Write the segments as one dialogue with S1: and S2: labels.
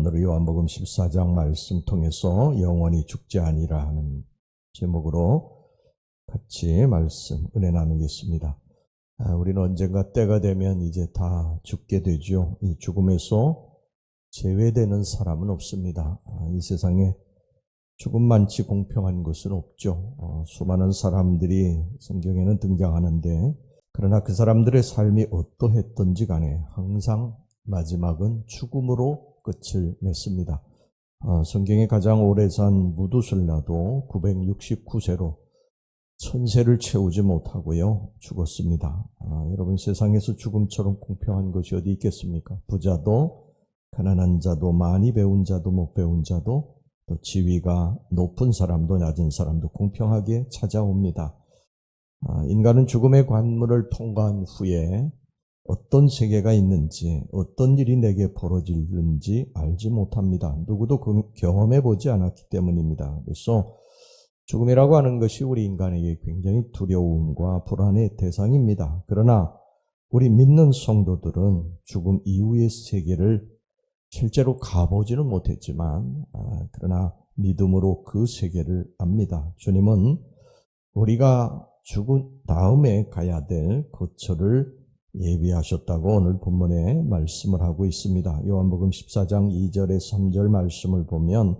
S1: 오늘 요한복음 14장 말씀 통해서 영원히 죽지 아니라 하는 제목으로 같이 말씀 은혜 나누겠습니다. 우리는 언젠가 때가 되면 이제 다 죽게 되죠. 이 죽음에서 제외되는 사람은 없습니다. 이 세상에 죽음만치 공평한 것은 없죠. 수많은 사람들이 성경에는 등장하는데 그러나 그 사람들의 삶이 어떠했던지 간에 항상 마지막은 죽음으로 끝을 맺습니다. 성경에 가장 오래 산 무두슬라도 969세로 천세를 채우지 못하고요 죽었습니다. 여러분, 세상에서 죽음처럼 공평한 것이 어디 있겠습니까? 부자도 가난한 자도 많이 배운 자도 못 배운 자도 또 지위가 높은 사람도 낮은 사람도 공평하게 찾아옵니다. 인간은 죽음의 관문을 통과한 후에 어떤 세계가 있는지, 어떤 일이 내게 벌어지는지 알지 못합니다. 누구도 경험해 보지 않았기 때문입니다. 그래서 죽음이라고 하는 것이 우리 인간에게 굉장히 두려움과 불안의 대상입니다. 그러나 우리 믿는 성도들은 죽음 이후의 세계를 실제로 가보지는 못했지만 그러나 믿음으로 그 세계를 압니다. 주님은 우리가 죽은 다음에 가야 될 거처를 예비하셨다고 오늘 본문에 말씀을 하고 있습니다. 요한복음 14장 2절에 3절 말씀을 보면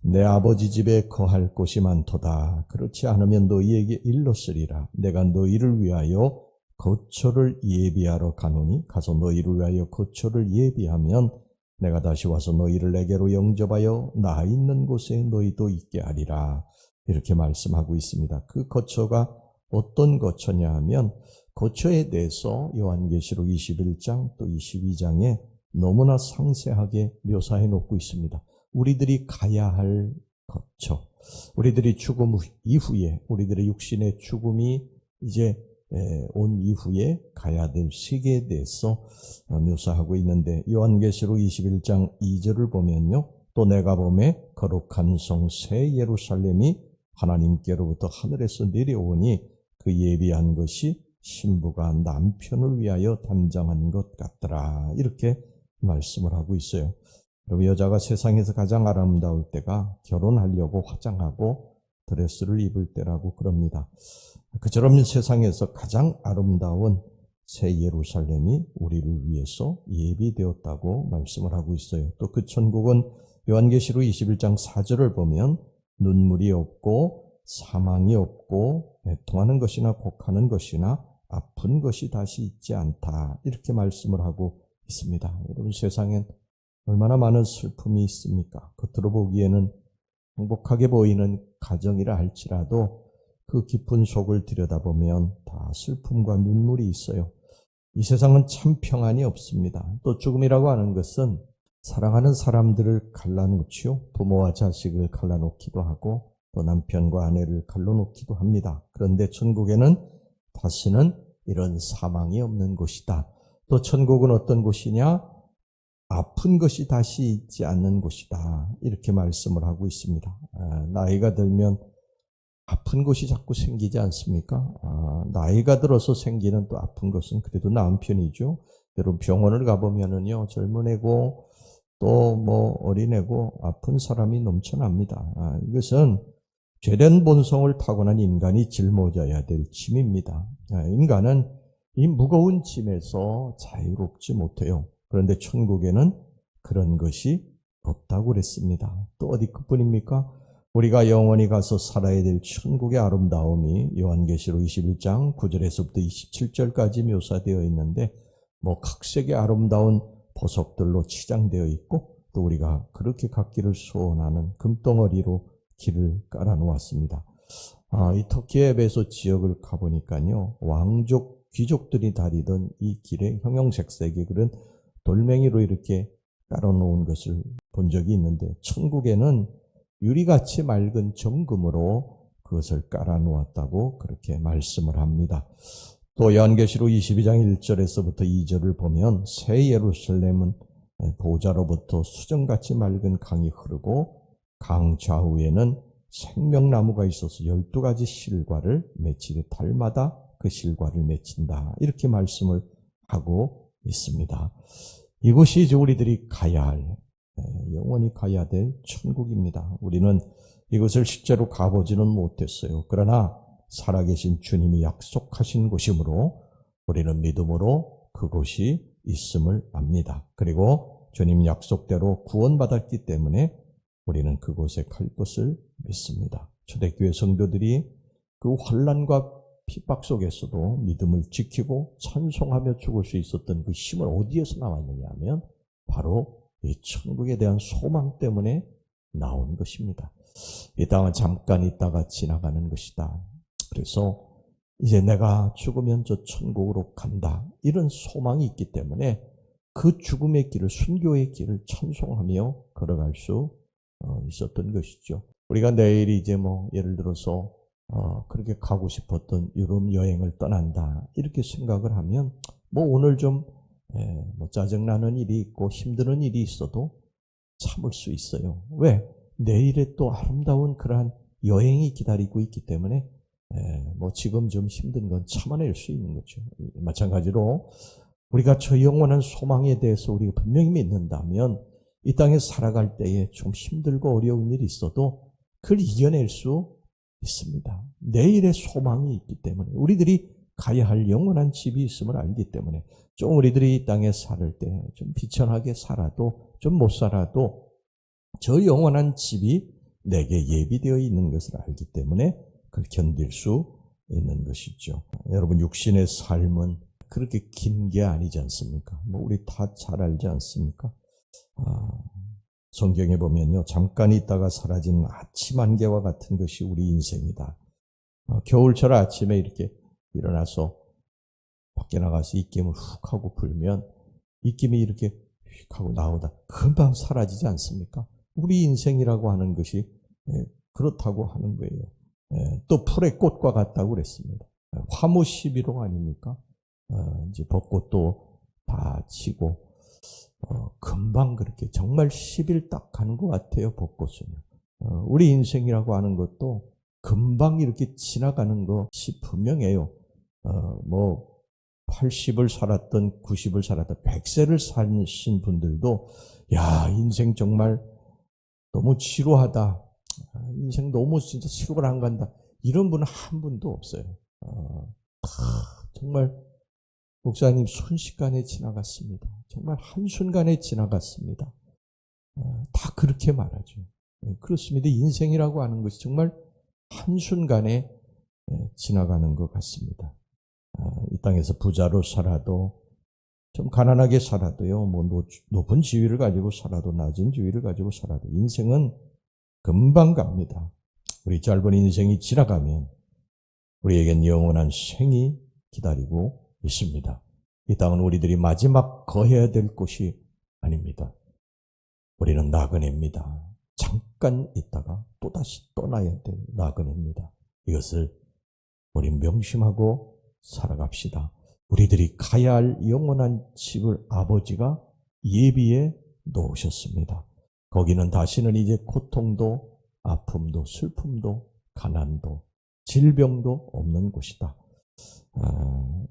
S1: 내 아버지 집에 거할 곳이 많도다. 그렇지 않으면 너희에게 일렀으리라. 내가 너희를 위하여 거처를 예비하러 가노니 가서 너희를 위하여 거처를 예비하면 내가 다시 와서 너희를 내게로 영접하여 나 있는 곳에 너희도 있게 하리라. 이렇게 말씀하고 있습니다. 그 거처가 어떤 거처냐 하면 거처에 대해서 요한계시록 21장 또 22장에 너무나 상세하게 묘사해 놓고 있습니다. 우리들이 가야 할 거처, 우리들이 죽음 이후에 우리들의 육신의 죽음이 이제 온 이후에 가야 될 세계에 대해서 묘사하고 있는데 요한계시록 21장 2절을 보면요, 또 내가 보매 거룩한 성 새 예루살렘이 하나님께로부터 하늘에서 내려오니 그 예비한 것이 신부가 남편을 위하여 단장한 것 같더라. 이렇게 말씀을 하고 있어요. 그리고 여자가 세상에서 가장 아름다울 때가 결혼하려고 화장하고 드레스를 입을 때라고 그럽니다. 그처럼 세상에서 가장 아름다운 새 예루살렘이 우리를 위해서 예비되었다고 말씀을 하고 있어요. 또 그 천국은 요한계시록 21장 4절을 보면 눈물이 없고 사망이 없고 애통하는 것이나 곡하는 것이나 아픈 것이 다시 있지 않다. 이렇게 말씀을 하고 있습니다. 여러분, 세상엔 얼마나 많은 슬픔이 있습니까? 겉으로 보기에는 행복하게 보이는 가정이라 할지라도 그 깊은 속을 들여다보면 다 슬픔과 눈물이 있어요. 이 세상은 참 평안이 없습니다. 또 죽음이라고 하는 것은 사랑하는 사람들을 갈라놓지요. 부모와 자식을 갈라놓기도 하고 또 남편과 아내를 갈라놓기도 합니다. 그런데 천국에는 다시는 이런 사망이 없는 곳이다. 또 천국은 어떤 곳이냐? 아픈 것이 다시 있지 않는 곳이다. 이렇게 말씀을 하고 있습니다. 나이가 들면 아픈 것이 자꾸 생기지 않습니까? 나이가 들어서 생기는 또 아픈 것은 그래도 나은 편이죠. 여러분, 병원을 가보면은요, 젊은 애고 또 어린애고 아픈 사람이 넘쳐납니다. 이것은 죄된 본성을 타고난 인간이 짊어져야 될 짐입니다. 인간은 이 무거운 짐에서 자유롭지 못해요. 그런데 천국에는 그런 것이 없다고 그랬습니다. 또 어디 끝뿐입니까? 우리가 영원히 가서 살아야 될 천국의 아름다움이 요한계시록 21장 9절에서부터 27절까지 묘사되어 있는데 각색의 아름다운 보석들로 치장되어 있고 또 우리가 그렇게 갖기를 소원하는 금덩어리로 길을 깔아 놓았습니다. 이 터키에베소 지역을 가보니까요, 왕족, 귀족들이 다니던 이 길에 형형색색의 그런 돌멩이로 이렇게 깔아 놓은 것을 본 적이 있는데 천국에는 유리같이 맑은 정금으로 그것을 깔아 놓았다고 그렇게 말씀을 합니다. 또 요한계시록 22장 1절에서부터 2절을 보면 새 예루살렘은 보좌로부터 수정같이 맑은 강이 흐르고 강 좌우에는 생명나무가 있어서 12가지 실과를 맺히되 달마다 그 실과를 맺힌다. 이렇게 말씀을 하고 있습니다. 이곳이 이제 우리들이 가야 할 영원히 가야 될 천국입니다. 우리는 이것을 실제로 가보지는 못했어요. 그러나 살아계신 주님이 약속하신 곳이므로 우리는 믿음으로 그곳이 있음을 압니다. 그리고 주님 약속대로 구원받았기 때문에 우리는 그곳에 갈 것을 믿습니다. 초대교회 성도들이 그 환난과 핍박 속에서도 믿음을 지키고 찬송하며 죽을 수 있었던 그 힘은 어디에서 나왔느냐 하면 바로 이 천국에 대한 소망 때문에 나온 것입니다. 이 땅은 잠깐 있다가 지나가는 것이다. 그래서 이제 내가 죽으면 저 천국으로 간다. 이런 소망이 있기 때문에 그 죽음의 길을, 순교의 길을 찬송하며 걸어갈 수 있었던 것이죠. 우리가 내일이 이제 예를 들어서 그렇게 가고 싶었던 유럽 여행을 떠난다. 이렇게 생각을 하면 오늘 좀 짜증나는 일이 있고 힘드는 일이 있어도 참을 수 있어요. 왜? 내일에 또 아름다운 그러한 여행이 기다리고 있기 때문에 지금 좀 힘든 건 참아낼 수 있는 거죠. 마찬가지로 우리가 저 영원한 소망에 대해서 우리가 분명히 믿는다면 이 땅에 살아갈 때에 좀 힘들고 어려운 일이 있어도 그걸 이겨낼 수 있습니다. 내일의 소망이 있기 때문에 우리들이 가야 할 영원한 집이 있음을 알기 때문에 좀 우리들이 이 땅에 살 때 좀 비천하게 살아도 좀 못 살아도 저 영원한 집이 내게 예비되어 있는 것을 알기 때문에 그걸 견딜 수 있는 것이죠. 여러분 육신의 삶은 그렇게 긴 게 아니지 않습니까? 우리 다 잘 알지 않습니까? 성경에 보면요, 잠깐 있다가 사라지는 아침 안개와 같은 것이 우리 인생이다. 겨울철 아침에 이렇게 일어나서 밖에 나가서 입김을 훅 하고 불면 입김이 이렇게 휙 하고 나오다 금방 사라지지 않습니까? 우리 인생이라고 하는 것이 그렇다고 하는 거예요. 또 풀의 꽃과 같다고 그랬습니다. 화무 11호 아닙니까? 이제 벚꽃도 다 지고 금방 그렇게 정말 10일 딱 가는 것 같아요. 벚꽃은. 우리 인생이라고 하는 것도 금방 이렇게 지나가는 것이 분명해요. 80을 살았던 90을 살았던 100세를 사신 분들도 야 인생 정말 너무 지루하다. 인생 너무 진짜 시골 안 간다. 이런 분은 한 분도 없어요. 정말 목사님 순식간에 지나갔습니다. 정말 한순간에 지나갔습니다. 다 그렇게 말하죠. 그렇습니다. 인생이라고 하는 것이 정말 한순간에 지나가는 것 같습니다. 이 땅에서 부자로 살아도 좀 가난하게 살아도요. 높은 지위를 가지고 살아도 낮은 지위를 가지고 살아도 인생은 금방 갑니다. 우리 짧은 인생이 지나가면 우리에겐 영원한 생이 기다리고 있습니다. 이 땅은 우리들이 마지막 거해야 될 곳이 아닙니다. 우리는 나그네입니다. 잠깐 있다가 또다시 떠나야 될 나그네입니다. 이것을 우리 명심하고 살아갑시다. 우리들이 가야 할 영원한 집을 아버지가 예비해 놓으셨습니다. 거기는 다시는 이제 고통도 아픔도 슬픔도 가난도 질병도 없는 곳이다.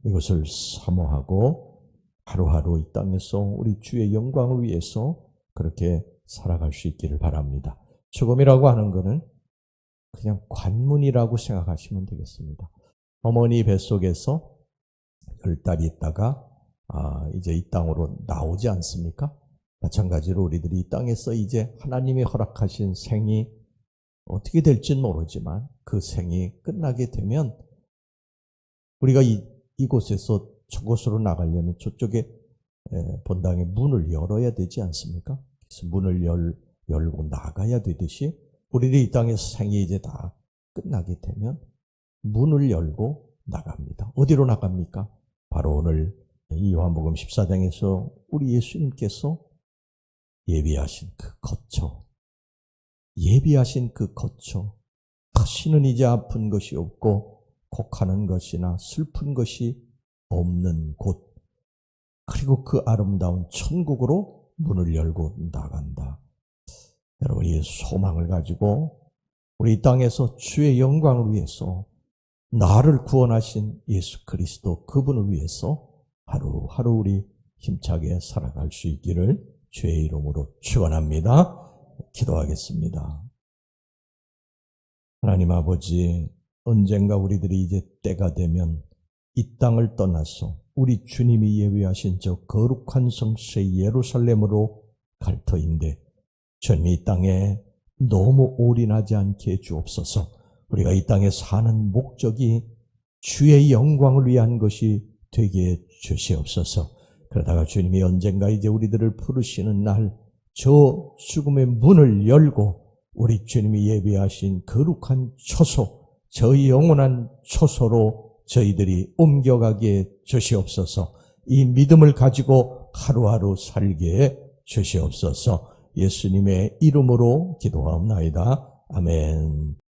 S1: 이것을 사모하고 하루하루 이 땅에서 우리 주의 영광을 위해서 그렇게 살아갈 수 있기를 바랍니다. 죽음이라고 하는 것은 그냥 관문이라고 생각하시면 되겠습니다. 어머니 뱃속에서 10달이 있다가 이제 이 땅으로 나오지 않습니까? 마찬가지로 우리들이 이 땅에서 이제 하나님이 허락하신 생이 어떻게 될지는 모르지만 그 생이 끝나게 되면 우리가 이곳에서 저곳으로 나가려면 저쪽에 본당의 문을 열어야 되지 않습니까? 그래서 문을 열고 나가야 되듯이 우리들이 이 땅에서 생이 이제 다 끝나게 되면 문을 열고 나갑니다. 어디로 나갑니까? 바로 오늘 이 요한복음 14장에서 우리 예수님께서 예비하신 그 거처, 예비하신 그 거처, 다시는 이제 아픈 것이 없고 곡하는 것이나 슬픈 것이 없는 곳, 그리고 그 아름다운 천국으로 문을 열고 나간다. 여러분, 이 소망을 가지고 우리 이 땅에서 주의 영광을 위해서 나를 구원하신 예수 그리스도 그분을 위해서 하루하루 우리 힘차게 살아갈 수 있기를 주의 이름으로 축원합니다. 기도하겠습니다. 하나님 아버지, 언젠가 우리들이 이제 때가 되면 이 땅을 떠나서 우리 주님이 예비하신 저 거룩한 성체 예루살렘으로 갈 터인데 주님 이 땅에 너무 올인하지 않게 해 주옵소서. 우리가 이 땅에 사는 목적이 주의 영광을 위한 것이 되게 해 주시옵소서. 그러다가 주님이 언젠가 이제 우리들을 부르시는 날 저 죽음의 문을 열고 우리 주님이 예비하신 거룩한 초소, 저 영원한 초소로 저희들이 옮겨가게 해 주시옵소서. 이 믿음을 가지고 하루하루 살게 해 주시옵소서. 예수님의 이름으로 기도하옵나이다. 아멘.